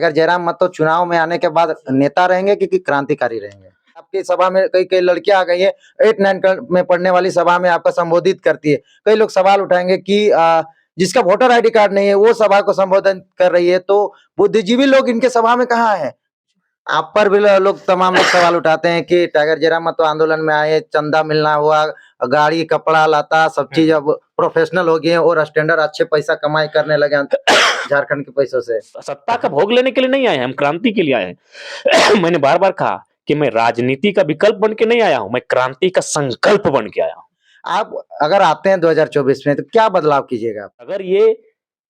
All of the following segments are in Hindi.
अगर जयराम मतो चुनाव में आने के बाद नेता रहेंगे कि क्रांतिकारी रहेंगे? आपकी सभा में कई लड़कियां आ गई है, 8-9 में पढ़ने वाली सभा में आपका संबोधित करती है। कई लोग सवाल उठाएंगे कि जिसका वोटर आईडी कार्ड नहीं है वो सभा को संबोधन कर रही है, तो बुद्धिजीवी लोग इनके सभा में कहाँ है? आप पर भी लोग तमाम लोग सवाल उठाते हैं कि टाइगर जयराम मतो आंदोलन में आए, चंदा मिलना हुआ, गाड़ी कपड़ा लता सब चीज अब प्रोफेशनल हो गए और स्टैंडर्ड अच्छे पैसा कमाई करने लगे झारखंड के पैसों से। सत्ता का भोग लेने के लिए नहीं आए हैं, हम क्रांति के लिए आए हैं। मैंने बार बार कहा कि मैं राजनीति का विकल्प बन के नहीं आया हूं, मैं क्रांति का संकल्प बन के आया हूं। आप अगर आते हैं 2024 में तो क्या बदलाव कीजिएगा आप? अगर ये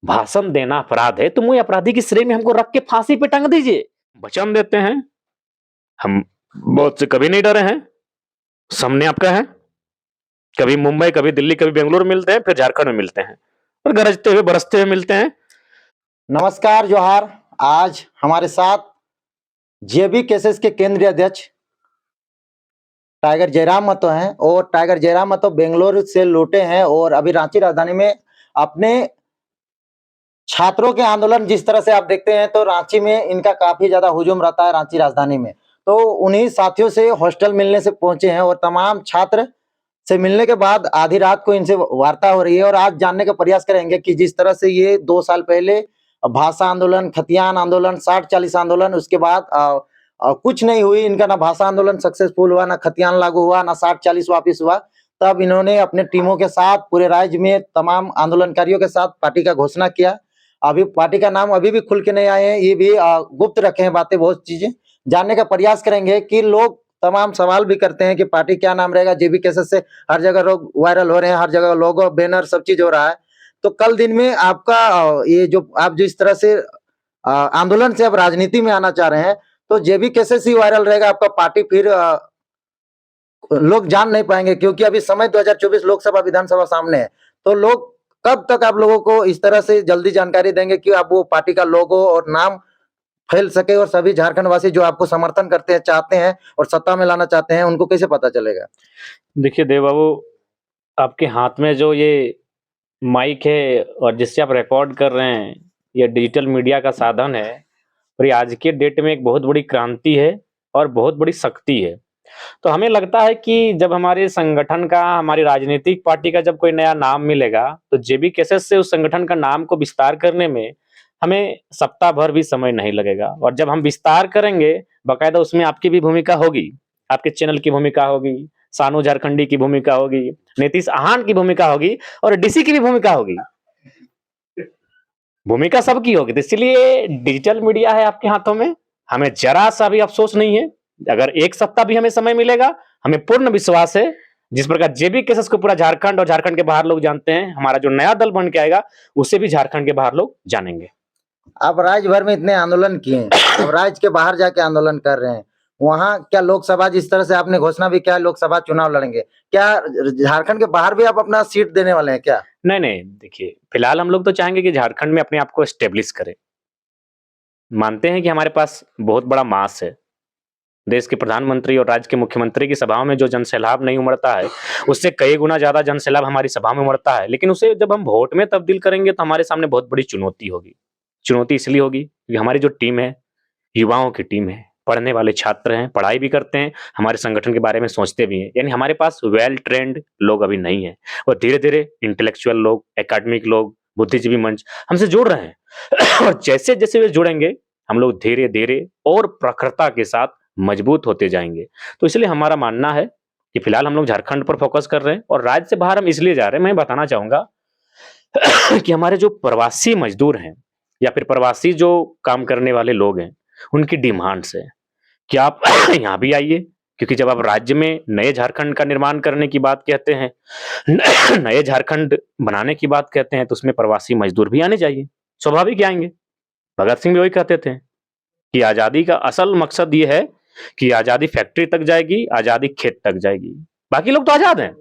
भाषण देना अपराध है तो मुझे अपराधी की श्रेणी में हमको रख के फांसी पे टांग दीजिए। वचन देते हैं, हम बहुत से कभी नहीं डरे हैं, सामने आपका है, कभी मुंबई, कभी दिल्ली, कभी बेंगलुरु मिलते हैं, फिर झारखंड में मिलते हैं और गरजते हुए बरसते हुए मिलते हैं। नमस्कार, जोहार। आज हमारे साथ जेबी केसेस के केंद्रीय अध्यक्ष टाइगर जयराम मतो हैं और टाइगर जयराम मतो बेंगलुरु से लौटे हैं और अभी रांची राजधानी में अपने छात्रों के आंदोलन जिस तरह से आप देखते हैं तो रांची में इनका काफी ज्यादा हुजूम रहता है रांची राजधानी में। तो उन्हीं साथियों से हॉस्टल मिलने से पहुंचे हैं और तमाम छात्र से मिलने के बाद आधी रात को इनसे वार्ता हो रही है और आज जानने का प्रयास करेंगे कि जिस तरह से ये 2 साल पहले भाषा आंदोलन, खतियान आंदोलन, 60-40 आंदोलन, उसके बाद कुछ नहीं हुई इनका, ना भाषा आंदोलन सक्सेसफुल हुआ, ना खतियान लागू हुआ, ना 60-40 वापिस हुआ। तब इन्होंने अपने टीमों के साथ पूरे राज्य में तमाम आंदोलनकारियों के साथ पार्टी का घोषणा किया। अभी पार्टी का नाम अभी भी खुल के नहीं आए हैं, ये भी गुप्त रखे हैं बातें, बहुत चीजें जानने का प्रयास करेंगे कि लोग तमाम सवाल भी करते हैं कि पार्टी क्या नाम रहेगा। जेबी केसेस से हर जगह लोग वायरल हो रहे हैं, हर जगह लोगो, बैनर सब चीज हो रहा है। तो कल दिन में आपका ये जो आप जिस तरह से आंदोलन से अब राजनीति में आना चाह रहे हैं, तो जेबी केसेस ही वायरल रहेगा आपका, पार्टी फिर लोग जान नहीं पाएंगे क्योंकि अभी समय 2024 लोकसभा विधानसभा सामने है। तो लोग कब तक आप लोगों को इस तरह से जल्दी जानकारी देंगे कि आप वो पार्टी का लोगो और नाम फैल सके और सभी झारखंड वासी जो आपको समर्थन करते हैं, चाहते हैं और सत्ता में लाना चाहते हैं, उनको कैसे पता चलेगा? देखिए देव बाबू, आपके हाथ में जो ये माइक है और जिससे आप रिकॉर्ड कर रहे हैं, ये डिजिटल मीडिया का साधन है और ये आज के डेट में एक बहुत बड़ी क्रांति है और बहुत बड़ी शक्ति है। तो हमें लगता है कि जब हमारे संगठन का, हमारी राजनीतिक पार्टी का जब कोई नया नाम मिलेगा तो जेबी केसेस से उस संगठन का नाम को विस्तार करने में हमें सप्ताह भर भी समय नहीं लगेगा। और जब हम विस्तार करेंगे बाकायदा उसमें आपकी भी भूमिका होगी, आपके चैनल की भूमिका होगी, सानू झारखंडी की भूमिका होगी, नीतीश आहान की भूमिका होगी और डीसी की भी भूमिका होगी। भूमिका सबकी होगी। तो इसलिए डिजिटल मीडिया है आपके हाथों में, हमें जरा सा भी अफसोस नहीं है। अगर 1 सप्ताह भी हमें समय मिलेगा, हमें पूर्ण विश्वास है जिस प्रकार जेबी केसेस को पूरा झारखंड और झारखंड के बाहर लोग जानते हैं, हमारा जो नया दल बन के आएगा उसे भी झारखंड के बाहर लोग जानेंगे। आप राज्य भर में इतने आंदोलन किए हैं, अब राज्य के बाहर जाके आंदोलन कर रहे हैं, वहाँ क्या लोकसभा जिस तरह से आपने घोषणा भी किया लोकसभा चुनाव लड़ेंगे, क्या झारखंड के बाहर भी आप अपना सीट देने वाले हैं क्या? नहीं, देखिए फिलहाल हम लोग तो चाहेंगे कि झारखंड में अपने आप को एस्टेब्लिश करें। मानते हैं कि हमारे पास बहुत बड़ा मास है। देश के प्रधानमंत्री और राज्य के मुख्यमंत्री की सभाओं में जो जनसैलाब नहीं उमड़ता है, उससे कई गुना ज्यादा जनसैलाब हमारी सभा में उमड़ता है। लेकिन उसे जब हम वोट में तब्दील करेंगे तो हमारे सामने बहुत बड़ी चुनौती होगी। चुनौती इसलिए होगी कि हमारी जो टीम है, युवाओं की टीम है, पढ़ने वाले छात्र हैं, पढ़ाई भी करते हैं, हमारे संगठन के बारे में सोचते भी हैं। यानी हमारे पास वेल ट्रेंड लोग अभी नहीं है और धीरे-धीरे इंटेलेक्चुअल लोग, एकेडमिक लोग, बुद्धिजीवी मंच हमसे जुड़ रहे हैं। और जैसे-जैसे वे जुड़ेंगे, हम लोग धीरे-धीरे और प्रखरता के साथ मजबूत होते जाएंगे। तो इसलिए हमारा मानना है कि फिलहाल हम लोग झारखंड पर फोकस कर रहे हैं और राज्य से बाहर हम इसलिए जा रहे हैं। मैं बताना चाहूंगा कि हमारे जो प्रवासी मजदूर हैं या फिर प्रवासी जो काम करने वाले लोग हैं, उनकी डिमांड्स है कि आप यहाँ भी आइए, क्योंकि जब आप राज्य में नए झारखंड का निर्माण करने की बात कहते हैं, नए झारखंड बनाने की बात कहते हैं, तो उसमें प्रवासी मजदूर भी आने चाहिए, स्वाभाविक आएंगे। भगत सिंह भी वही कहते थे कि आजादी का असल मकसद ये है कि आजादी फैक्ट्री तक जाएगी, आजादी खेत तक जाएगी। बाकी लोग तो आजाद हैं,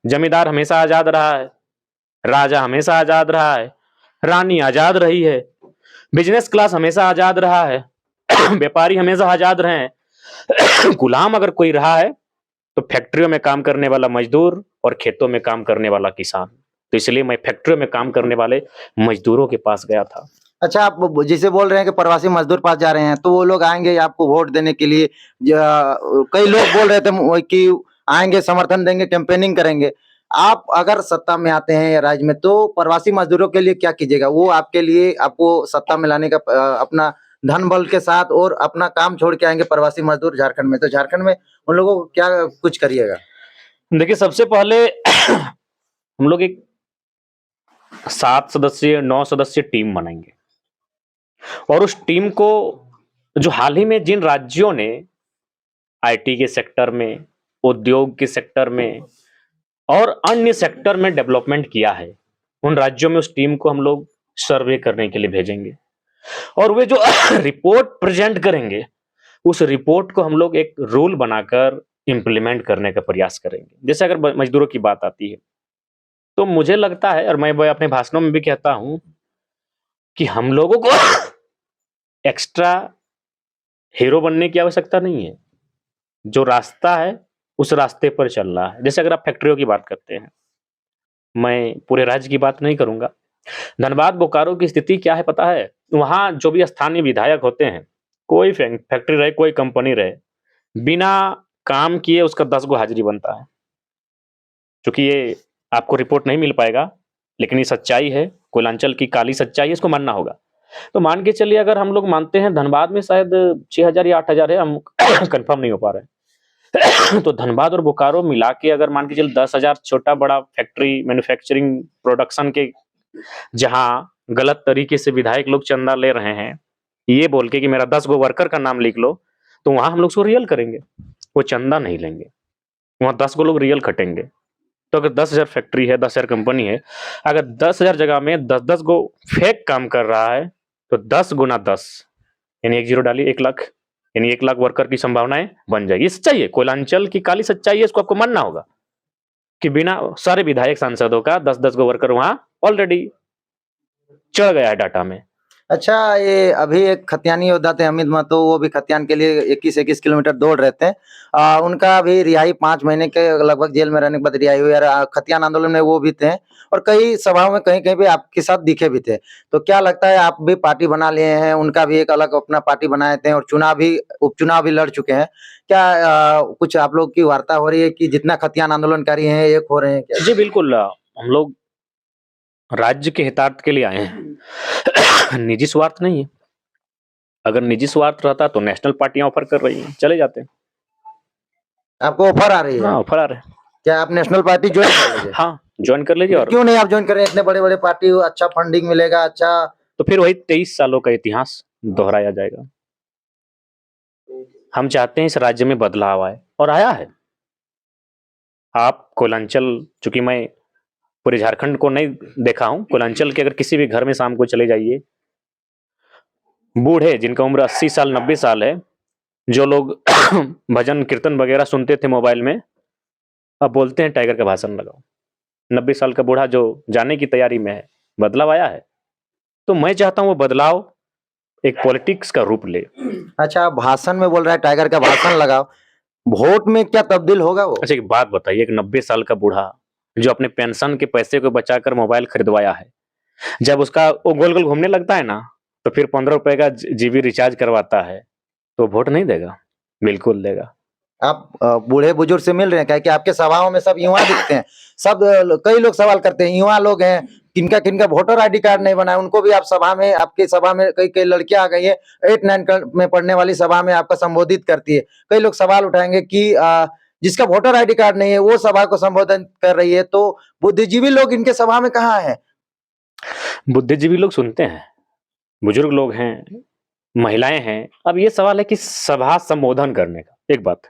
जमींदार हमेशा आजाद रहा है, राजा हमेशा आजाद रहा है, रानी आजाद रही है, बिजनेस क्लास हमेशा आजाद रहा है, व्यापारी हमेशा आजाद रहे हैं। गुलाम अगर कोई रहा है तो फैक्ट्रियों में काम करने वाला मजदूर और खेतों में काम करने वाला किसान। तो इसलिए मैं फैक्ट्रियों में काम करने वाले मजदूरों के पास गया था। अच्छा, आप जिसे बोल रहे हैं कि प्रवासी मजदूर पास जा रहे हैं, तो वो लोग आएँगे आपको वोट देने के लिए, कई लोग बोल रहे थे कि आएँगे, समर्थन देंगे, कैंपेनिंग करेंगे। आप अगर सत्ता में आते हैं या राज्य में, तो प्रवासी मजदूरों के लिए क्या कीजिएगा? वो आपके लिए आपको सत्ता में लाने का अपना धन बल के साथ और अपना काम छोड़ के आएँगे प्रवासी मजदूर झारखंड में, तो झारखंड में उन लोगों को क्या कुछ करिएगा? देखिए, सबसे पहले हम लोग एक 7 सदस्यीय 9 सदस्यीय टीम बनाएँगे और उस टीम को जो हाल ही में जिन राज्यों ने आईटी के सेक्टर में, उद्योग के सेक्टर में और अन्य सेक्टर में डेवलपमेंट किया है, उन राज्यों में उस टीम को हम लोग सर्वे करने के लिए भेजेंगे और वे जो रिपोर्ट प्रेजेंट करेंगे, उस रिपोर्ट को हम लोग एक रूल बनाकर इम्प्लीमेंट करने का प्रयास करेंगे। जैसे अगर मजदूरों की बात आती है, तो मुझे लगता है और मैं अपने भाषणों में भी कहता हूं कि हम लोगों को एक्स्ट्रा हीरो बनने की आवश्यकता नहीं है। जो रास्ता है उस रास्ते पर चल रहा है। जैसे अगर आप फैक्ट्रियों की बात करते हैं, मैं पूरे राज्य की बात नहीं करूंगा। धनबाद बोकारो की स्थिति क्या है पता है? वहां जो भी स्थानीय विधायक होते हैं, कोई फैक्ट्री रहे, कोई कंपनी रहे, बिना काम किए उसका 10 गो हाजिरी बनता है। क्योंकि ये आपको रिपोर्ट नहीं मिल पाएगा, लेकिन ये सच्चाई है, कोयलांचल की काली सच्चाई है, इसको मानना होगा। तो मान के चलिए, अगर हम लोग मानते हैं धनबाद में शायद 6,000 या 8,000 है, हम कंफर्म नहीं हो पा रहे। तो धनबाद और बोकारो मिला के अगर मान के चलिए 10,000 छोटा बड़ा फैक्ट्री मैन्युफैक्चरिंग प्रोडक्शन के, जहां गलत तरीके से विधायक लोग चंदा ले रहे हैं, ये बोल के कि मेरा 10 गो वर्कर का नाम लिख लो, तो वहां हम लोग उसको रियल करेंगे। वो चंदा नहीं लेंगे, वहां 10 गो लोग रियल खटेंगे। तो अगर 10,000 फैक्ट्री है, 10,000 कंपनी है, अगर 10,000 जगह में 10-10 गो फेक काम कर रहा है, तो 10 गुना 10 यानी 1 जीरो डालिए, 1 लाख, यानी 1 लाख वर्कर की संभावनाएं बन जाएगी। ये सच्चाई है, कोयलांचल की काली सच्चाई है, इसको आपको मानना होगा कि बिना सारे विधायक सांसदों का 10-10 गो वर्कर वहां ऑलरेडी चढ़ गया है डाटा में। अच्छा, ये अभी एक खतियानी योद्धा थे अमित महतो, वो भी खतियान के लिए 21-21 किलोमीटर दौड़ रहे थे। उनका अभी रिहाई 5 महीने के लगभग जेल में रहने के बाद रिहाई हुई और खतियान आंदोलन में वो भी थे और कई सभाओं में कहीं-कहीं भी आपके साथ दिखे भी थे। तो क्या लगता है, आप भी पार्टी बना लिए हैं, उनका भी एक अलग अपना पार्टी बनाए थे और उपचुनाव भी लड़ चुके हैं। क्या कुछ आप लोग की वार्ता हो रही है कि जितना खतियान आंदोलनकारी हैं, एक हो रहे हैं क्या? जी बिल्कुल, हम लोग राज्य के हितार्थ के लिए आए हैं। निजी स्वार्थ नहीं है। अगर निजी स्वार्थ रहता तो नेशनल पार्टियां ऑफर कर रही हैं, चले जाते। आपको ऑफर आ रही है? हाँ, ऑफर आ रहे हैं। क्या आप नेशनल पार्टी ज्वाइन कर लीजिए? हाँ, ज्वाइन कर लीजिए। और क्यों नहीं आप ज्वाइन कर रहे हैं? इतने बड़े-बड़े पार्टी, अच्छा फंडिंग मिलेगा, अच्छा। तो फिर वही 23 सालों का इतिहास दोहराया जाएगा। हम चाहते हैं इस राज्य में बदलाव आए और आया है। आप कोयलांचल, चूंकि मैं पूरे झारखंड को नहीं देखा हूं, कोयलांचल के अगर किसी भी घर में शाम को चले जाइए, बूढ़े जिनका उम्र 80 साल 90 साल है, जो लोग भजन कीर्तन वगैरह सुनते थे मोबाइल में, अब बोलते हैं टाइगर का भाषण लगाओ। 90 साल का बूढ़ा जो जाने की तैयारी में है, बदलाव आया है। तो मैं चाहता हूं वो बदलाव एक पॉलिटिक्स का रूप ले। अच्छा, आप भाषण में बोल रहा है टाइगर का भाषण लगाओ, वोट में क्या तब्दील होगा वो? अच्छा, एक बात बताइए, एक 90 साल का बूढ़ा जो अपने पेंशन के पैसे को बचाकर मोबाइल खरीदवाया है, जब उसका वो गोल गोल घूमने लगता है ना, तो फिर 15 रुपए का जीबी रिचार्ज करवाता है, तो वोट नहीं देगा? बिल्कुल देगा। आप बूढ़े बुजुर्ग से मिल रहे हैं क्या? कि आपके सभाओं में सब युवा दिखते हैं, सब कई लोग सवाल करते हैं, युवा लोग हैं, किनका किनका वोटर आईडी कार्ड नहीं बना है, उनको भी आप सभा में, आपकी सभा में कई कई लड़कियां आ गई है, 8-9 में पढ़ने वाली सभा में आपका संबोधित करती है। कई लोग सवाल उठाएंगे कि जिसका वोटर आईडी कार्ड नहीं है वो सभा को संबोधन कर रही है, तो बुद्धिजीवी लोग इनके सभा में कहाँ है? बुद्धिजीवी लोग सुनते हैं, बुजुर्ग लोग हैं, महिलाएं हैं। अब ये सवाल है कि सभा संबोधन करने का एक बात,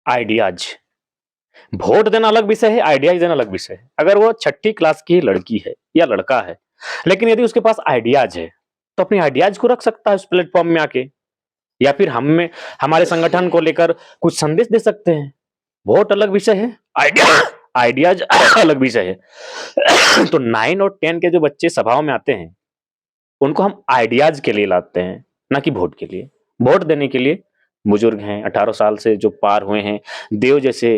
आइडियाज, वोट देना अलग विषय है, आइडियाज देना अलग विषय है। अगर वो 6ठी क्लास की लड़की है या लड़का है, लेकिन यदि उसके पास आइडियाज है, तो अपने आइडियाज को रख सकता है उस प्लेटफॉर्म में आके, या फिर हम में हमारे संगठन को लेकर कुछ संदेश दे सकते हैं। वोट अलग विषय है, आइडियाज अलग विषय है। तो 9 और 10 के जो बच्चे सभाओं में आते हैं, उनको हम आइडियाज के लिए लाते हैं, ना कि वोट के लिए। वोट देने के लिए बुजुर्ग हैं, 18 साल से जो पार हुए हैं, देव जैसे,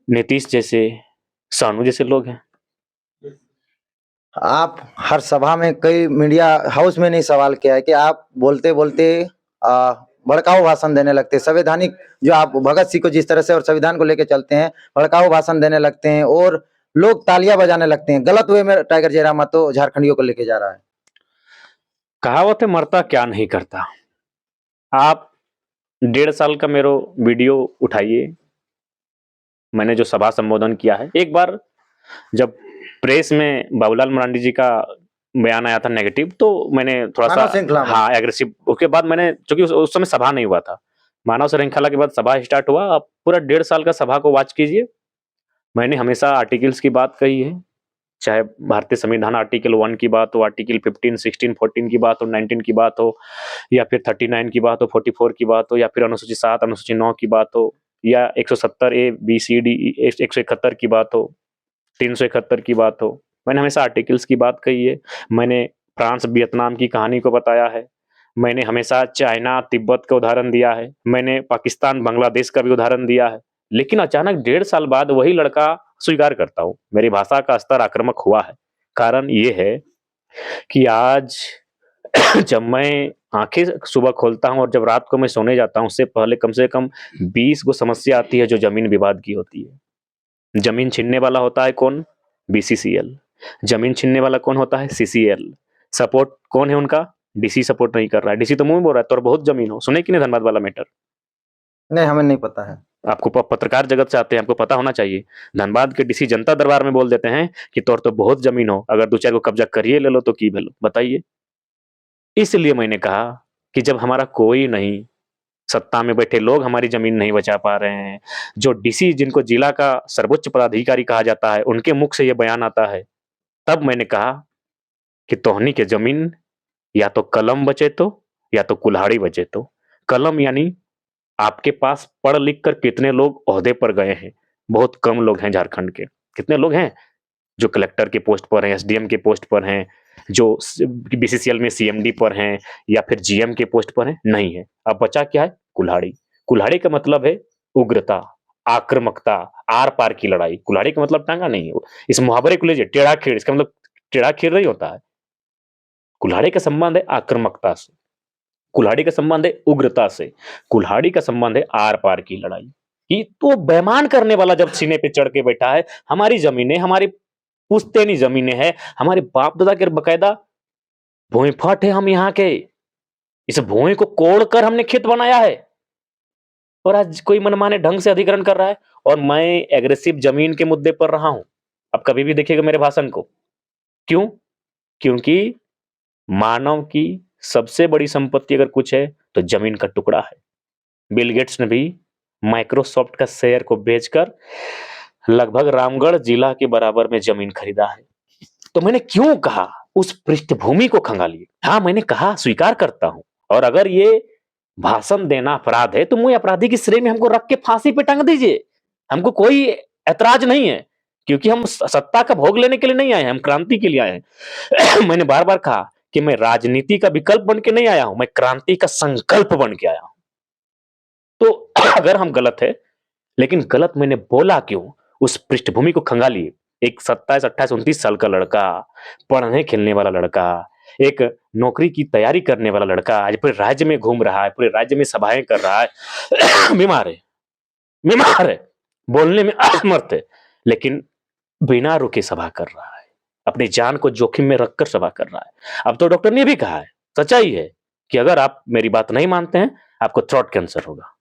नीतीश जैसे, सानू जैसे लोग हैं। आप हर सभा में कई मीडिया हाउस में नहीं सवाल किया है कि आप बोलते-बोलते भड़काऊ भाषण देने लगते हैं। संवैधानिक जो आप भगत सिंह को जिस तरह से और संविधान को लेके चलते हैं, भड़काऊ भाषण देने लगते हैं और लोग तालियां बजाने लगते हैं। गलत वे में टाइगर जयराम महतो झारखंडियों को लेके जा रहा है। कहावत है मरता क्या नहीं करता। आप 1.5 साल का मेरा वीडियो उठाइए, मैंने जो सभा संबोधन किया है। एक बार जब प्रेस में बाबूलाल मरांडी जी का बयान आया था नेगेटिव, तो मैंने थोड़ा मानव सा श्रृंखला में। हाँ एग्रेसिव, उसके बाद मैंने, चूंकि उस समय सभा नहीं हुआ था, मानव श्रृंखला के बाद सभा स्टार्ट हुआ। आप पूरा 1.5 साल का सभा को वॉच कीजिए। मैंने हमेशा आर्टिकल्स की बात कही है, चाहे भारतीय संविधान आर्टिकल 1 की बात हो, आर्टिकल 15, 16, 14 की बात हो, 19 की बात हो, या फिर 39 की बात हो, 44 की बात हो, या फिर अनुसूची 7, अनुसूची 9 की बात हो, या 170 ए बी सी डी 171 की बात हो, 371 की बात हो। मैंने हमेशा आर्टिकल्स की बात कही है। मैंने फ्रांस वियतनाम की कहानी को बताया है। मैंने हमेशा चाइना तिब्बत का उदाहरण दिया है। मैंने पाकिस्तान बांग्लादेश का भी उदाहरण दिया है। लेकिन अचानक 1.5 साल बाद वही लड़का, स्वीकार करता हूं, मेरी भाषा का स्तर आक्रामक हुआ है। कारण ये है कि आज जब मैं आंखें सुबह खोलता हूं और जब रात को मैं सोने जाता हूं, उससे पहले कम से कम 20 गो समस्या आती है जो जमीन विवाद की होती है। जमीन छीनने वाला होता है कौन? बीसीसीएल। जमीन छीनने वाला कौन होता है? सीसीएल। सपोर्ट कौन है उनका? डीसी सपोर्ट नहीं कर रहा है। डीसी तो मुंह में बोल रहा है तो बहुत जमीन हो। सुने कि नहीं धनबाद वाला मैटर? नहीं, हमें नहीं पता है। आपको पत्रकार जगत से आते हैं, आपको पता होना चाहिए। धनबाद के डीसी जनता दरबार में बोल देते हैं कि तोर तो बहुत जमीन हो, अगर 2-4 को कब्जा करिए ले लो तो की भेलो। बताइए। इसलिए मैंने कहा कि जब हमारा कोई नहीं, सत्ता में बैठे लोग हमारी जमीन नहीं बचा पा रहे हैं, जो डीसी जिनको जिला का सर्वोच्च पदाधिकारी कहा जाता है, उनके मुख से यह बयान आता है, तब मैंने कहा कि तोहनी के जमीन या तो कलम बचे तो, या तो कुल्हाड़ी बचे तो। कलम यानी आपके पास पढ़ लिख कर कितने लोग ओहदे पर गए हैं? बहुत कम लोग हैं झारखंड के। कितने लोग हैं जो कलेक्टर के पोस्ट पर हैं, एसडीएम के पोस्ट पर हैं, जो बीसीसीएल में सीएमडी पर हैं, या फिर जीएम के पोस्ट पर हैं? नहीं है। अब बचा क्या है? कुल्हाड़ी। कुल्हाड़ी का मतलब है उग्रता, आक्रामकता, आर पार की लड़ाई। कुल्हाड़ी का मतलब टांगा नहीं है। इस मुहावरे को लीजिए, टेढ़ा खीर, इसका मतलब टेढ़ा खीर नहीं होता है। कुल्हाड़ी का संबंध है आक्रामकता से, कुल्हाड़ी का संबंध है उग्रता से, कुल्हाड़ी का संबंध है आर पार की लड़ाई। कि तो बेईमान करने वाला जब सीने पे चढ़ के बैठा है, हमारी जमीनें, हमारी पुश्तैनी जमीनें हैं, हमारे बाप दादा के बकायदा भूमिफट है हम यहाँ के, इस भूमि को कोड़ कर हमने खेत बनाया है, और आज कोई मनमाने ढंग से अधिग्रहण कर रहा है। और मैं एग्रेसिव जमीन के मुद्दे पर रहा हूं। अब कभी भी देखिएगा मेरे भाषण को। क्यों? क्योंकि मानव की सबसे बड़ी संपत्ति अगर कुछ है तो जमीन का टुकड़ा है। बिल गेट्स ने भी माइक्रोसॉफ्ट का शेयर को बेचकर लगभग रामगढ़ जिला के बराबर में जमीन खरीदा है। तो मैंने क्यों कहा उस पृष्ठभूमि को खंगालिए। हाँ, मैंने कहा, स्वीकार करता हूं। और अगर ये भाषण देना अपराध है तो मुझे अपराधी की श्रेणी में हमको रख के फांसी पे टंग दीजिए। हमको कोई ऐतराज नहीं है, क्योंकि हम सत्ता का भोग लेने के लिए नहीं आए हैं, हम क्रांति के लिए आए हैं। मैंने बार बार कहा कि मैं राजनीति का विकल्प बन के नहीं आया हूं, मैं क्रांति का संकल्प बन के आया हूं। तो अगर हम गलत है, लेकिन गलत मैंने बोला क्यों, उस पृष्ठभूमि को खंगालिए। एक 27, 28, 29 साल का लड़का, पढ़ने खेलने वाला लड़का, एक नौकरी की तैयारी करने वाला लड़का आज पूरे राज्य में घूम रहा है, पूरे राज्य में सभाएं कर रहा है। बीमार है, बीमार है, बोलने में असमर्थ है, लेकिन बिना रुके सभा कर रहा है, अपनी जान को जोखिम में रखकर सभा कर रहा है। अब तो डॉक्टर ने भी कहा है, सच्चाई है, कि अगर आप मेरी बात नहीं मानते हैं, आपको थ्रोट कैंसर होगा।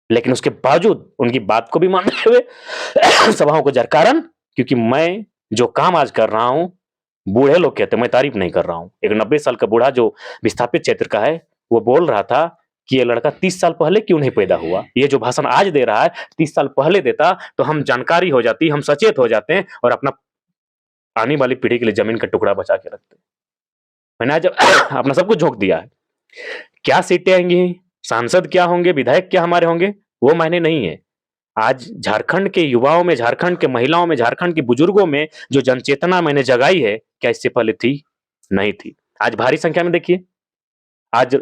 लेकिन उसके बावजूद उनकी बात को भी मानते हुए सभाओं को जर, कारण क्योंकि मैं जो काम आज कर रहा हूं, बूढ़े लोग कहते हैं, मैं तारीफ नहीं कर रहा हूं। एक 90 साल का बूढ़ा जो विस्थापित क्षेत्र का है, वो बोल रहा था कि ये लड़का 30 साल पहले क्यों नहीं पैदा हुआ। ये जो भाषण आज दे रहा है, 30 साल पहले देता तो हम जानकारी हो जाती, हम सचेत हो जाते हैं और अपना आने वाली पीढ़ी के लिए जमीन का टुकड़ा बचा के रखते। मैंने आज अपना सब कुछ झोंक दिया है। क्या सीटें आएंगी, सांसद क्या होंगे, विधायक क्या हमारे होंगे, वो मायने नहीं है। आज झारखंड के युवाओं में, झारखंड के महिलाओं में, झारखंड के बुजुर्गों में जो जनचेतना मैंने जगाई है, क्या इससे पहले थी? नहीं थी। आज भारी संख्या में देखिए, आज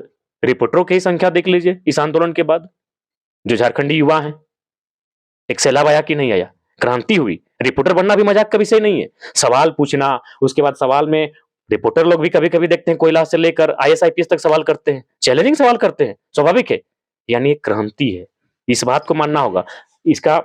रिपोर्टरों की ही संख्या देख लीजिए इस आंदोलन के बाद, जो झारखंडी युवा हैं। एक सैलाब आया कि नहीं आया? क्रांति हुई। रिपोर्टर बनना भी मजाक का विषय नहीं है। सवाल पूछना, उसके बाद सवाल में रिपोर्टर लोग भी कभी-कभी देखते हैं कोयला से लेकर आईएएस आईपीएस तक सवाल करते हैं, चैलेंजिंग सवाल करते हैं, स्वाभाविक है। यानी एक क्रांति है, इस बात को मानना होगा। इसका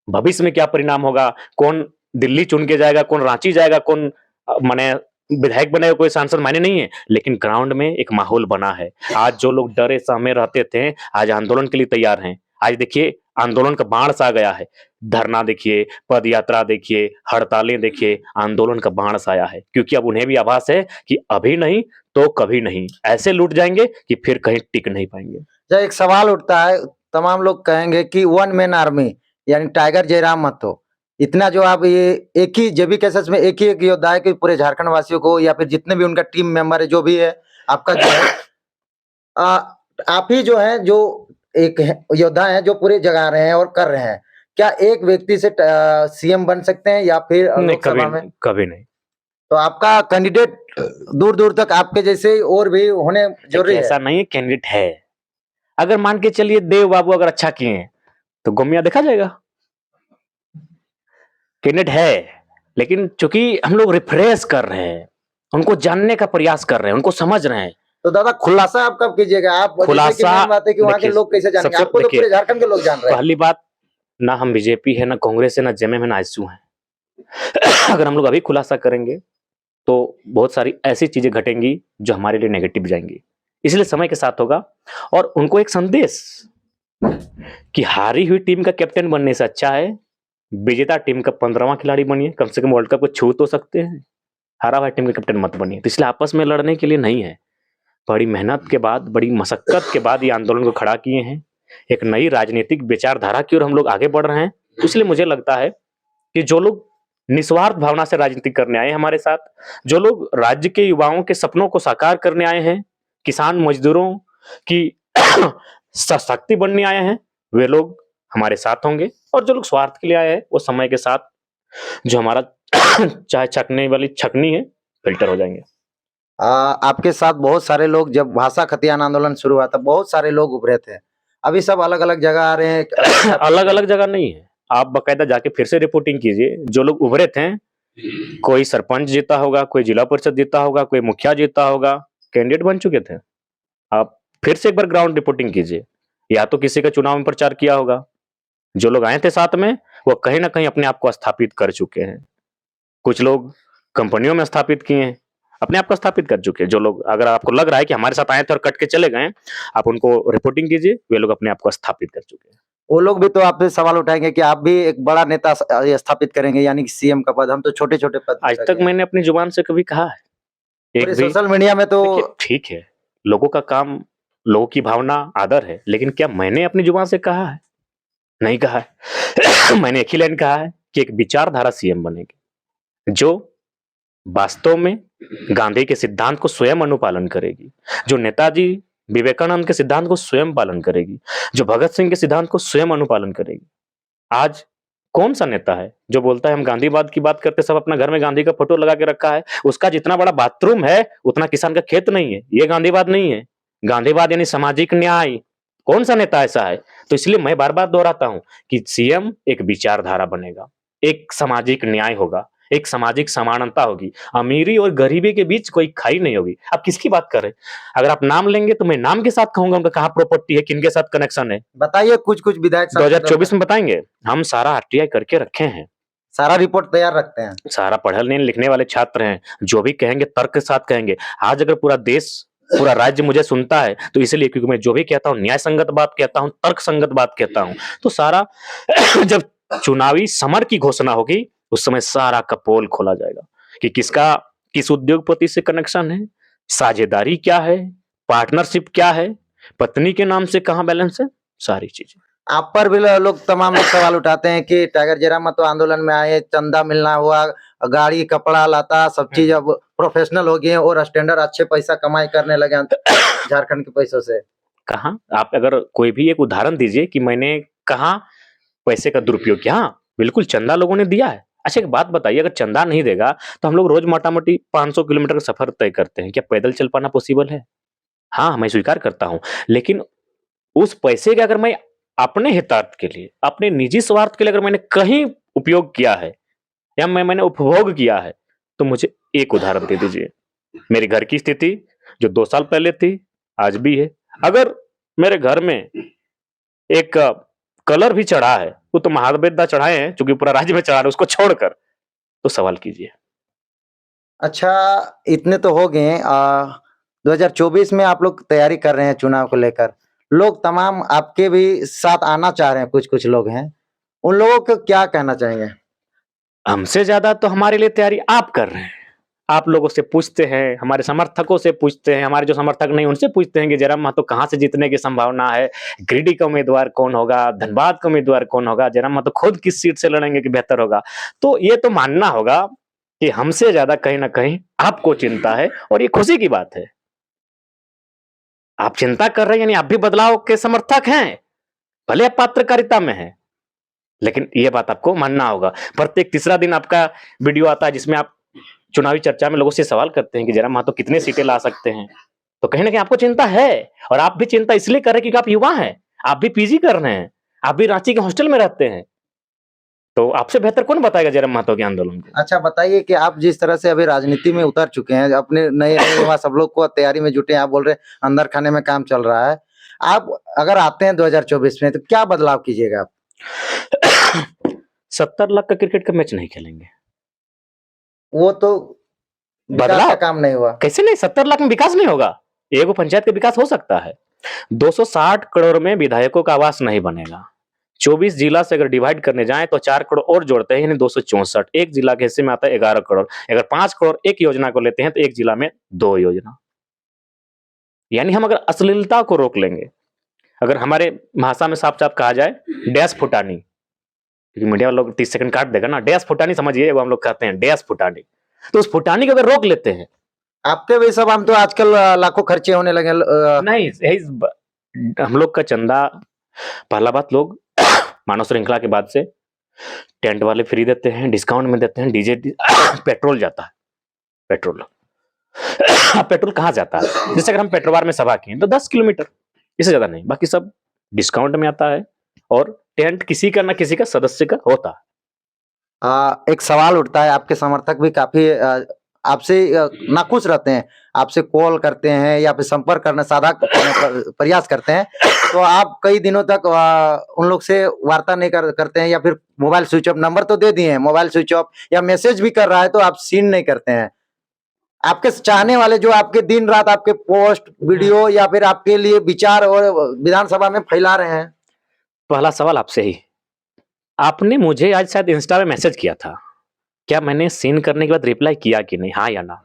भविष्य में क्या परिणाम होगा, कौन दिल्ली चुन के जाएगा, कौन रांची जाएगा, कौन माने विधायक बनेगा, कोई सांसद मायने नहीं है, लेकिन ग्राउंड में एक माहौल बना है। आज जो लोग डरे सहमे रहते थे, आज आंदोलन के लिए तैयार हैं। आज देखिए आंदोलन का बाण सा गया है। धरना देखिए, पद यात्रा देखिए, हड़तालें देखिए, आंदोलन का बाण सा आया है, क्योंकि अब उन्हें भी आभास है कि अभी नहीं तो कभी नहीं, ऐसे लूट जाएंगे कि फिर कहीं टिक नहीं पाएंगे। जब एक सवाल उठता है, तमाम लोग कहेंगे कि वन मैन आर्मी यानी टाइगर जयराम महतो, इतना जो आप ये एक ही जब भी केसेस में एक ही एक योद्धा है कि पूरे झारखंड वासियों को या फिर जितने भी उनका टीम मेंबर है जो भी है आपका जो है आप ही जो है जो एक योद्धा है जो पूरे जगा रहे हैं और कर रहे हैं। क्या एक व्यक्ति से सीएम बन सकते हैं या फिर नहीं, लोकसभा में? कभी नहीं। तो आपका कैंडिडेट दूर दूर तक आपके जैसे और भी होने जरूरी है। ऐसा नहीं है, कैंडिडेट है। अगर मान के चलिए देव बाबू अगर अच्छा किए हैं तो गोमिया देखा जाएगा। कैंडिडेट है, लेकिन चूंकि हम लोग रिफ्रेश कर रहे हैं, उनको जानने का प्रयास कर रहे हैं, उनको समझ रहे हैं। तो दादा खुलासा आप कब कीजिएगा? आप खुलासा बात है कि वहाँ के लोग कैसे जानेंगे? आपको तो पूरे झारखंड के लोग जान रहे हैं। पहली बात, ना हम बीजेपी है, ना कांग्रेस है, ना जेएमएम है, ना आजसू है। अगर हम लोग अभी खुलासा करेंगे तो बहुत सारी ऐसी चीजें घटेंगी जो हमारे लिए नेगेटिव जाएंगी। इसलिए समय के साथ होगा। और उनको एक संदेश कि हारी हुई टीम का कैप्टन बनने से अच्छा है विजेता टीम का 15वां खिलाड़ी बनिए, कम से कम वर्ल्ड कप को छू तो सकते हैं। हारा हुआ टीम का कैप्टन मत बनिए। तो इसलिए आपस में लड़ने के लिए नहीं है, बड़ी मेहनत के बाद, बड़ी मशक्कत के बाद ये आंदोलन को खड़ा किए हैं। एक नई राजनीतिक विचारधारा की ओर हम लोग आगे बढ़ रहे हैं। इसलिए मुझे लगता है कि जो लोग निस्वार्थ भावना से राजनीति करने आए हमारे साथ, जो लोग राज्य के युवाओं के सपनों को साकार करने आए हैं, किसान मजदूरों की सशक्ति बनने आए हैं, वे लोग हमारे साथ होंगे। और जो लोग स्वार्थ के लिए आए हैं वो समय के साथ जो हमारा चाय छकने वाली छकनी है फिल्टर हो जाएंगे। आपके साथ बहुत सारे लोग, जब भाषा खतियान आंदोलन शुरू हुआ था बहुत सारे लोग उभरे थे। अभी सब अलग अलग जगह आ रहे हैं। अलग अलग जगह नहीं है, आप बकायदा जाके फिर से रिपोर्टिंग कीजिए। जो लोग उभरे थे, कोई सरपंच जीता होगा, कोई जिला परिषद जीता होगा, कोई मुखिया जीता होगा, कैंडिडेट बन चुके थे। आप फिर से एक बार ग्राउंड रिपोर्टिंग कीजिए, या तो किसी का चुनाव में प्रचार किया होगा। जो लोग आए थे साथ में वो कहीं ना कहीं अपने आप को स्थापित कर चुके हैं। कुछ लोग कंपनियों में स्थापित किए हैं, अपने आप को स्थापित कर चुके हैं। जो लोग, अगर आपको लग रहा है कि हमारे साथ आए थे और कट के चले गए, आप उनको रिपोर्टिंग कीजिए, वे लोग अपने आप को स्थापित कर चुके हैं। वो लोग भी तो आपसे सवाल उठाएंगे कि आप भी एक बड़ा नेता स्थापित करेंगे, यानी कि सीएम का पद। हम तो छोटे छोटे पद। आज तक मैंने अपनी जुबान से कभी कहा है? एक भी सोशल मीडिया में तो ठीक है, लोगों का काम, लोगों की भावना आदर है, लेकिन क्या मैंने अपनी जुबान से कहा है? नहीं कहा है। मैंने एक ही लाइन कहा है कि एक विचारधारा सीएम बनेगी जो वास्तव में गांधी के सिद्धांत को स्वयं अनुपालन करेगी, जो नेताजी विवेकानंद के सिद्धांत को स्वयं पालन करेगी, जो भगत सिंह के सिद्धांत को स्वयं अनुपालन करेगी। आज कौन सा नेता है जो बोलता है हम गांधीवाद की बात करते, सब अपना घर में गांधी का फोटो लगा के रखा है, उसका जितना बड़ा बाथरूम है उतना किसान का खेत नहीं है। ये गांधीवाद नहीं है। गांधीवाद यानी सामाजिक न्याय। कौन सा नेता ऐसा है? तो इसलिए मैं बार बार दोहराता हूं कि सीएम एक विचारधारा बनेगा, एक सामाजिक न्याय होगा, एक सामाजिक समानता होगी, अमीरी और गरीबी के बीच कोई खाई नहीं होगी। आप किसकी बात कर रहे हैं? अगर आप नाम लेंगे तो मैं नाम के साथ कहूंगा उनका कहाँ प्रॉपर्टी है, किनके साथ कनेक्शन है। बताइए कुछ कुछ विधायक 2024 में बताएंगे। हम सारा आरटीआई करके रखे हैं, सारा रिपोर्ट तैयार रखते हैं, सारा पढ़ने लिखने वाले छात्र हैं, जो भी कहेंगे तर्क के साथ कहेंगे। आज अगर पूरा देश, पूरा राज्य मुझे सुनता है तो इसलिए क्योंकि मैं जो भी कहता हूँ न्याय संगत बात कहता हूँ, तर्क संगत बात कहता हूँ। तो सारा जब चुनावी समर की घोषणा होगी उस समय सारा का पोल खोला जाएगा कि किसका किस उद्योगपति से कनेक्शन है, साझेदारी क्या है, पार्टनरशिप क्या है, पत्नी के नाम से कहाँ बैलेंस है, सारी चीजें। आप पर भी लोग तमाम लोग सवाल उठाते हैं कि टाइगर जयराम महतो आंदोलन में आए, चंदा मिलना हुआ, गाड़ी कपड़ा लाता सब चीज अब प्रोफेशनल हो गए और स्टैंडर्ड अच्छे पैसा कमाई करने लगे झारखंड के पैसों से। कहा आप अगर कोई भी एक उदाहरण दीजिए कि मैंने कहा पैसे का दुरुपयोग किया। हाँ, बिल्कुल चंदा लोगों ने दिया है। अच्छा एक बात बताइए, अगर चंदा नहीं देगा तो हम लोग रोज मोटा मोटी 500 किलोमीटर का सफर तय करते हैं, क्या पैदल चल पाना पॉसिबल है? हाँ, मैं स्वीकार करता हूं, लेकिन उस पैसे का अगर मैं अपने हितार्थ के लिए, अपने निजी स्वार्थ के लिए अगर मैंने कहीं उपयोग किया है या मैंने उपभोग किया है, तो मुझे एक उदाहरण दे दीजिए। मेरे घर की स्थिति जो 2 साल पहले थी, आज भी है। अगर मेरे घर में एक कलर भी चढ़ा है, वो तो महादेव दा चढ़ाए हैं, चूँकि पूरा राज्य में चढ़ा रहे हैं, उसको छोड़कर, तो सवाल कीजिए। अच्छा, इतने तो हो गए 2024 में आप लोग तैयारी कर रहे हैं चुनाव को लेकर। लोग तमाम आपके भी साथ आना चाह रहे हैं, कुछ-कुछ लोग हैं। उन लोगों को क्या कहना चाहेंगे? हमसे ज़्यादा तो हमारे लिए तैयारी आप कर रहे हैं। आप लोगों से पूछते हैं, हमारे समर्थकों से पूछते हैं, हमारे जो समर्थक नहीं उनसे पूछते हैं कि जयराम महतो कहाँ से जीतने की संभावना है? गिरिडीह का उम्मीदवार कौन होगा? धनबाद का उम्मीदवार कौन होगा? जयराम महतो खुद किस सीट से लड़ेंगे कि बेहतर होगा? तो ये तो मानना होगा कि हमसे ज़्यादा कहीं न कहीं आपको चिंता है और ये खुशी की बात है। आप चिंता कर रहे हैं यानी आप भी बदलाव के समर्थक हैं, भले आप पत्रकारिता में हैं, लेकिन ये बात आपको मानना होगा। प्रत्येक तीसरा दिन आपका वीडियो आता है जिसमें आप चुनावी चर्चा में लोगों से सवाल करते हैं कि जयराम महतो कितने सीटें ला सकते हैं? तो कहीं न कहीं आपको चिंता है और आप भी चिंता इसलिए कर रहे हैं क्योंकि आप युवा हैं, आप भी पीजी कर रहे हैं, आप भी रांची के हॉस्टल में रहते हैं। तो आपसे बेहतर कौन बताएगा जयराम महतो के आंदोलन को? अच्छा बताइए कि आप जिस तरह से अभी राजनीति में उतर चुके हैं, अपने नए-नए युवा सब लोग को तैयारी में जुटे हैं, आप बोल रहे हैं अंदर खाने में काम चल रहा है। आप अगर आते हैं 2024 में तो क्या बदलाव कीजिएगा आप? 70 लाख का क्रिकेट का मैच नहीं खेलेंगे। वो तो विकास का बदलाव? काम नहीं हुआ। कैसे नहीं? 70 लाख में विकास नहीं होगा। एगो पंचायत का विकास हो सकता है। 260 करोड़ में विधायकों का आवास नहीं बनेगा। 24 जिला से अगर डिवाइड करने जाएं तो 4 करोड़ और जोड़ते हैं यानी 264। एक जिला के हिस्से में आता है 11 करोड़। अगर 5 करोड़ एक योजना को लेते हैं तो एक जिला में 2 योजना। यानी हम अगर अश्लीलता को रोक लेंगे, अगर हमारे भाषा में साफ-साफ कहा जाए डैश फुटानी, क्योंकि मीडिया वाले लोग 30 सेकंड काट देगा ना, डैश फुटानी समझिए, वो हम लोग कहते हैं डैश फुटानी। तो उस फुटानी को अगर रोक लेते हैं, आपके भी सब हम तो आजकल लाखों खर्चे होने लगे नहीं यही हम लोग का चंदा, पहला बात लोग मानव श्रृंखला के बाद से टेंट वाले फ्री देते हैं, डिस्काउंट में देते हैं, डीजे पेट्रोल जाता है, पेट्रोल अब पेट्रोल कहाँ जाता है? जैसे अगर हम पेट्रोबार में सभा किए तो 10 किलोमीटर, इससे ज्यादा नहीं, बाकी सब डिस्काउंट में आता है और टेंट किसी का ना किसी का सदस्य का होता है। एक सवाल उठता है, आपके समर्थक भी काफ़ी आपसे नाखुश रहते हैं, आपसे कॉल करते हैं या फिर संपर्क करना साधा प्रयास करते हैं, तो आप कई दिनों तक उन लोग से वार्ता नहीं करते हैं या फिर मोबाइल स्विच ऑफ, नंबर तो दे दिए हैं, मोबाइल स्विच ऑफ या मैसेज भी कर रहा है तो आप सीन नहीं करते हैं। आपके चाहने वाले जो आपके दिन रात आपके पोस्ट, वीडियो या फिर आपके लिए विचार और विधानसभा में फैला रहे हैं। पहला सवाल आपसे ही, आपने मुझे आज शायद इंस्टा पे मैसेज किया था, क्या मैंने सीन करने के बाद रिप्लाई किया कि नहीं, हाँ या ना?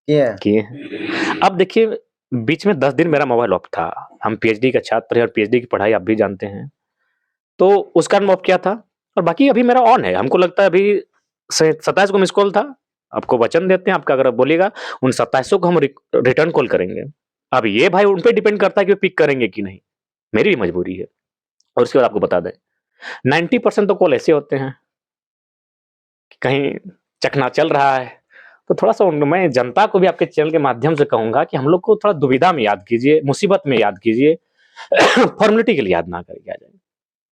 किए हैं। अब देखिए बीच में 10 दिन मेरा मोबाइल ऑफ था, हम पीएचडी का छात्र हैं और पीएचडी की पढ़ाई आप भी जानते हैं, तो उस कारण ऑफ किया था और बाकी अभी मेरा ऑन है। हमको लगता है अभी 27 को मिस कॉल था, आपको वचन देते हैं, आपका अगर बोलिएगा उन 27 को हम रिटर्न कॉल करेंगे। अब ये भाई उन पे डिपेंड करता है कि वो पिक करेंगे कि नहीं, मेरी भी मजबूरी है। और उसके बाद आपको बता दें 90% तो कॉल ऐसे होते हैं कि कहीं चखना चल रहा है, तो थोड़ा-सा मैं जनता को भी आपके चैनल के माध्यम से कहूँगा कि हम लोग को थोड़ा दुविधा में याद कीजिए, मुसीबत में याद कीजिए, फॉर्मेलिटी के लिए याद ना करके आ जाए।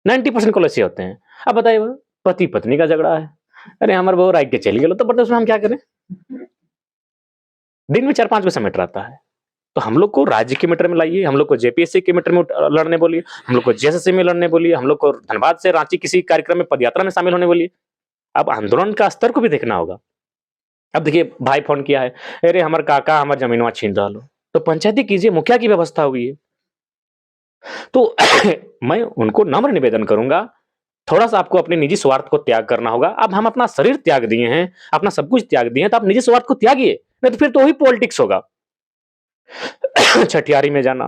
90% कॉल ऐसे होते हैं। अब बताइए पति-पत्नी का झगड़ा है, अरे हमार बहू राख के चली गेलो, तो बताओ उसमें हम क्या करें? दिन में 4-5 गो समेट रहता है। तो हम लोग को राज्य के मैटर में लाइए, हम लोग को जेपीएससी के मैटर में लड़ने बोलिए, हम लोग को जेएसएससी में लड़ने बोलिए, हम लोग को धनबाद से रांची किसी कार्यक्रम में पदयात्रा में शामिल होने बोलिए। अब आंदोलन का स्तर को भी देखना होगा। अब देखिए भाई फोन किया है, अरे हमार काका हमार जमीनवा छीन रहलो, तो पंचायती कीजिए, मुखिया की व्यवस्था हुई है। तो मैं उनको नम्र निवेदन करूंगा, थोड़ा-सा आपको अपने निजी स्वार्थ को त्याग करना होगा। अब हम अपना शरीर त्याग दिए हैं, अपना सब कुछ त्याग दिए हैं, तो आप निजी स्वार्थ को त्यागिए, नहीं तो फिर तो वही पॉलिटिक्स होगा। छठियारी में जाना,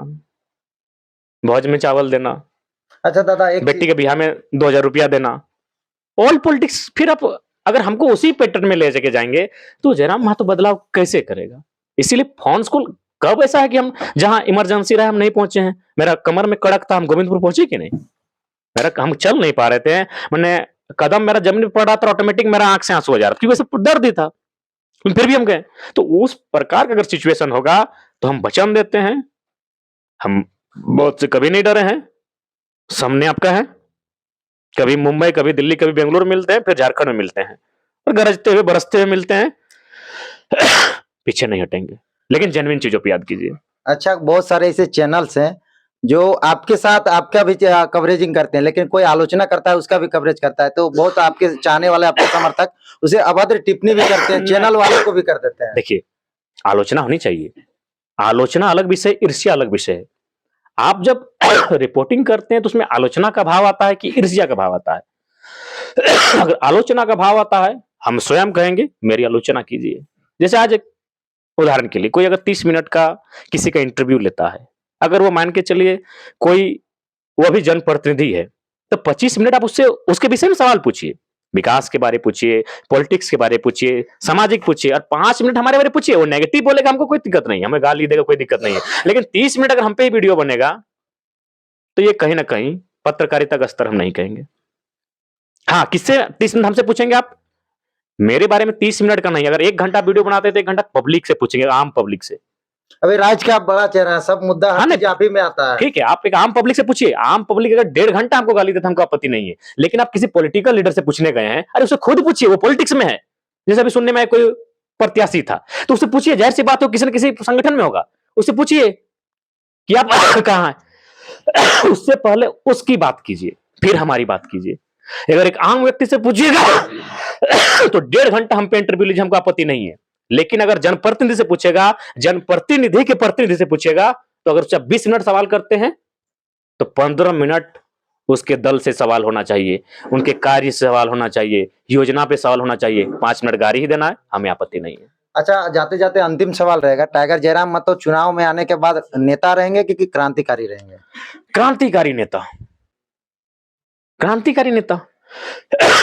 भोज में चावल देना, अच्छा दादा एक बेटी के ब्याह में 2000 रुपया देना, ऑल पॉलिटिक्स। फिर आप अगर हमको उसी पैटर्न में ले जाके जाएंगे तो जयराम महतो बदलाव कैसे करेगा? इसीलिए फोन कॉल कब ऐसा है कि हम जहां इमरजेंसी रहा हम नहीं पहुंचे हैं। मेरा कमर में कड़क था, हम गोविंदपुर पहुंचे कि नहीं? हम चल नहीं पा रहे थे, मैंने कदम मेरा जमीन पर पड़ रहा था, ऑटोमेटिक मेरा आंख से आंसू आ जा रहा था, क्योंकि वैसे दर्द ही था, फिर भी हम गए। तो उस प्रकार का अगर सिचुएशन होगा तो हम वचन देते हैं, हम बहुत से कभी नहीं डरे हैं, सामने आपका है, कभी मुंबई, कभी दिल्ली, कभी बेंगलुरु मिलते हैं, फिर झारखंड में मिलते हैं और गरजते हुए बरसते हुए मिलते हैं। पीछे नहीं हटेंगे, लेकिन जेन्युइन चीजों पे याद कीजिए। अच्छा, बहुत सारे ऐसे चैनल्स हैं जो आपके साथ आपका भी कवरेजिंग करते हैं, लेकिन कोई आलोचना करता है उसका भी कवरेज करता है, तो बहुत आपके चाहने वाले, आपके समर्थक उसे अभद्र टिप्पणी भी करते हैं, चैनल वालों को भी कर देते हैं। देखिए, आलोचना होनी चाहिए, आलोचना अलग विषय, ईर्ष्या अलग विषय है। आप जब रिपोर्टिंग करते हैं तो उसमें आलोचना का भाव आता है कि ईर्ष्या का भाव आता है? अगर आलोचना का भाव आता है, हम स्वयं कहेंगे मेरी आलोचना कीजिए। जैसे आज एक उदाहरण के लिए कोई अगर 30 मिनट का किसी का इंटरव्यू लेता है, अगर वो मान के चलिए कोई, वो भी जनप्रतिनिधि है, तो 25 मिनट आप उससे उसके विषय में सवाल पूछिए, विकास के बारे पूछिए, पॉलिटिक्स के बारे पूछिए, सामाजिक पूछिए, और 5 मिनट हमारे बारे पूछिए। वो नेगेटिव बोलेगा हमको कोई दिक्कत नहीं है, हमें गाली देगा कोई दिक्कत नहीं है, लेकिन 30 मिनट अगर हम पे ही वीडियो बनेगा तो ये कहीं ना कहीं पत्रकारिता का स्तर हम नहीं कहेंगे। हाँ, किससे 30 मिनट हमसे पूछेंगे आप? मेरे बारे में 30 मिनट का नहीं, अगर 1 घंटा वीडियो बनाते तो 1 घंटा पब्लिक से पूछेंगे, आम पब्लिक से। अभी राज्य का बड़ा चेहरा है, सब मुद्दा हाँ हर ना, चीज आप ही में आता है। ठीक है, आप एक आम पब्लिक से पूछिए। आम पब्लिक अगर 1.5 घंटा आपको गाली देता, हमको आपत्ति नहीं है, लेकिन आप किसी पॉलिटिकल लीडर से पूछने गए हैं, अरे उससे खुद पूछिए, वो पॉलिटिक्स में है। जैसे अभी सुनने में कोई प्रत्याशी था, तो उससे पूछिए, जाहिर सी बात हो किसी न किसी संगठन में होगा, उससे पूछिए कि आप कहाँ है। उससे पहले उसकी बात कीजिए, फिर हमारी बात कीजिए। अगर एक आम व्यक्ति से पूछिएगा तो 1.5 घंटा हम पे इंटरव्यू लीजिए, हमको आपत्ति नहीं है। लेकिन अगर जनप्रतिनिधि से पूछेगा, जनप्रतिनिधि के प्रतिनिधि से पूछेगा, तो अगर उससे 20 मिनट सवाल करते हैं तो 15 मिनट उसके दल से सवाल होना चाहिए, उनके कार्य से सवाल होना चाहिए, योजना पे सवाल होना चाहिए। 5 मिनट गाली ही देना है, हमें आपत्ति नहीं है। अच्छा, जाते जाते अंतिम सवाल रहेगा, टाइगर जयराम मतलब चुनाव में आने के बाद नेता रहेंगे कि क्रांतिकारी रहेंगे? क्रांतिकारी नेता, क्रांतिकारी नेता।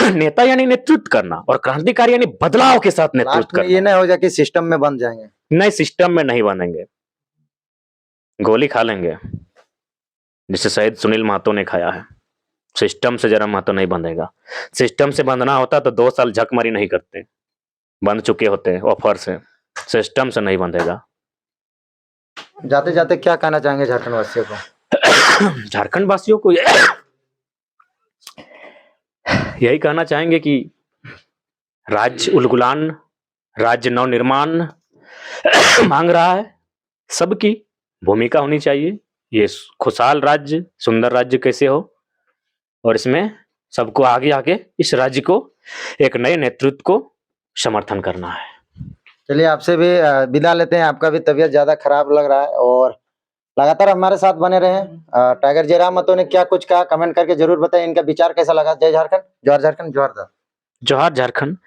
नेता यानी नेतृत्व करना, और क्रांतिकारी यानी बदलाव के साथ लास्ट नेतृत्व में करना। ये नहीं हो जाए कि सिस्टम में बन जाएंगे? नहीं, सिस्टम में नहीं बनेंगे, गोली खा लेंगे, जिसे शहीद सुनील महतो ने खाया है। सिस्टम से जरा महतो नहीं बंधेगा। सिस्टम से बंधना होता तो 2 साल झकमारी नहीं करते, बंध चुके होते ऑफर से। सिस्टम से नहीं बंधेगा। जाते जाते क्या कहना चाहेंगे झारखंड वासियों को? झारखंड वासियों को यही कहना चाहेंगे कि राज्य उलगुलान, राज्य नवनिर्माण मांग रहा है। सबकी भूमिका होनी चाहिए। ये खुशहाल राज्य, सुंदर राज्य कैसे हो, और इसमें सबको आगे आके इस राज्य को, एक नए नेतृत्व को समर्थन करना है। चलिए, आपसे भी विदा लेते हैं, आपका भी तबीयत ज्यादा खराब लग रहा है, और लगातार हमारे साथ बने रहें। टाइगर जयराम महतो ने क्या कुछ कहा, कमेंट करके जरूर बताएं, इनका विचार कैसा लगा। जय झारखंड, जोहार झारखंड, जोहार दा। जोहार झारखंड।